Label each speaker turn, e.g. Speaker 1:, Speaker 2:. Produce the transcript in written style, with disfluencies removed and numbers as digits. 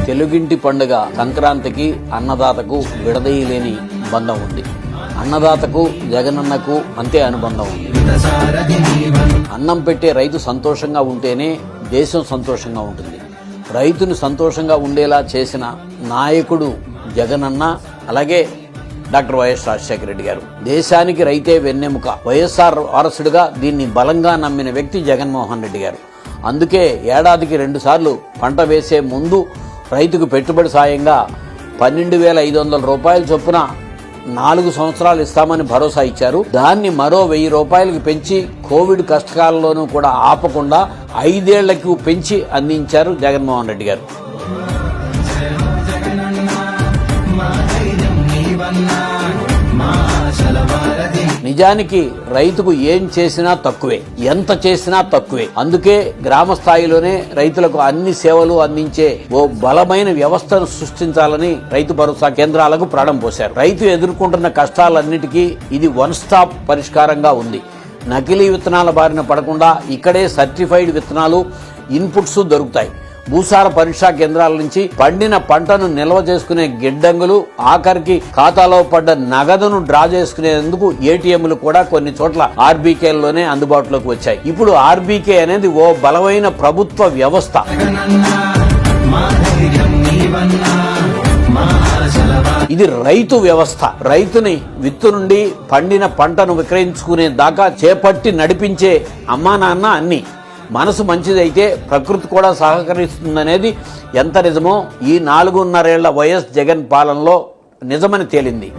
Speaker 1: తెలుగింటి పండుగ సంక్రాంతికి అన్నదాతకు విడదీయలేని బంధం ఉంది. అన్నదాతకు జగనన్నకు అంతే అనుబంధం ఉంది. అన్నం పెట్టే రైతు సంతోషంగా ఉంటేనే దేశం సంతోషంగా ఉంటుంది. రైతును సంతోషంగా ఉండేలా చేసిన నాయకుడు జగనన్న, అలాగే డాక్టర్ వైఎస్ రాజశేఖర రెడ్డి గారు. దేశానికి రైతే వెన్నెముక. వైఎస్ఆర్ వారసుడిగా దీన్ని బలంగా నమ్మిన వ్యక్తి జగన్మోహన్ రెడ్డి గారు. అందుకే ఏడాదికి 2 సార్లు పంట వేసే ముందు రైతుకు పెట్టుబడి సాయంగా 12,500 రూపాయల చొప్పున 4 సంవత్సరాలు ఇస్తామని భరోసా ఇచ్చారు. దాన్ని మరో 1000 రూపాయలకు పెంచి కోవిడ్ కష్టకాలంలోనూ కూడా ఆపకుండా 5 ఏళ్లకు పెంచి అందించారు జగన్మోహన్ రెడ్డి గారు. నిజానికి రైతుకు ఏం చేసినా తక్కువే, ఎంత చేసినా తక్కువే. అందుకే గ్రామ స్థాయిలోనే రైతులకు అన్ని సేవలు అందించే ఓ బలమైన వ్యవస్థను సృష్టించాలని రైతు భరోసా కేంద్రాలకు ప్రాణం పోశారు. రైతు ఎదుర్కొంటున్న కష్టాలన్నిటికీ ఇది 1 స్టాప్ పరిష్కారంగా ఉంది. నకిలీ విత్తనాల బారిన పడకుండా ఇక్కడే సర్టిఫైడ్ విత్తనాలు, ఇన్పుట్స్ దొరుకుతాయి. భూసార పరీక్షా కేంద్రాల నుంచి పండిన పంటను నిల్వ చేసుకునే గిడ్డంగులు, ఆఖరికి ఖాతాలో పడ్డ నగదును డ్రా చేసుకునేందుకు ఏటీఎంలు కూడా కొన్ని చోట్ల ఆర్బీకేల్లోనే అందుబాటులోకి వచ్చాయి. ఇప్పుడు ఆర్బీకే అనేది ఓ బలమైన ప్రభుత్వ వ్యవస్థ. ఇది రైతు వ్యవస్థ. రైతుని విత్తు నుండి పండిన పంటను విక్రయించుకునే దాకా చేపట్టి నడిపించే అమ్మా నాన్న అన్ని. మనసు మంచిదైతే ప్రకృతి కూడా సహకరిస్తుందనేది ఎంత నిజమో ఈ 4.5 ఏళ్ల వైఎస్ జగన్ పాలనలో నిజమని తేలింది.